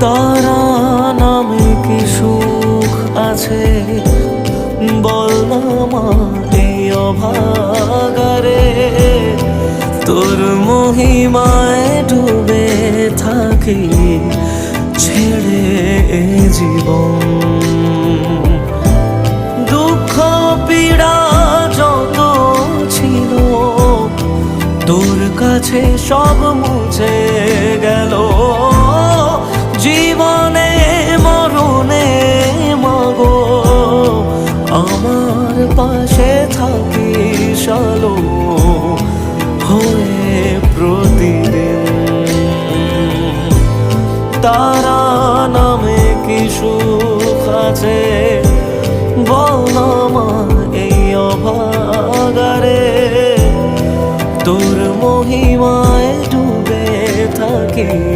তারা নামে কি সুখ আছে বল না মা এই অভাগারে। তোর মহিমায় ডুবে থাকি ছেড়ে এ জীবন। দুঃখ পীড়া যত ছিল তোর কাছে সব মুছে গেল। জীবনে মরণে মাগো আমার পাশে থাকিস আলো হয়ে প্রতিদিন। তারা নামে কি সুখ আছে বল না মা এই অভাগারে। তোর মহিমায় ডুবে থাকি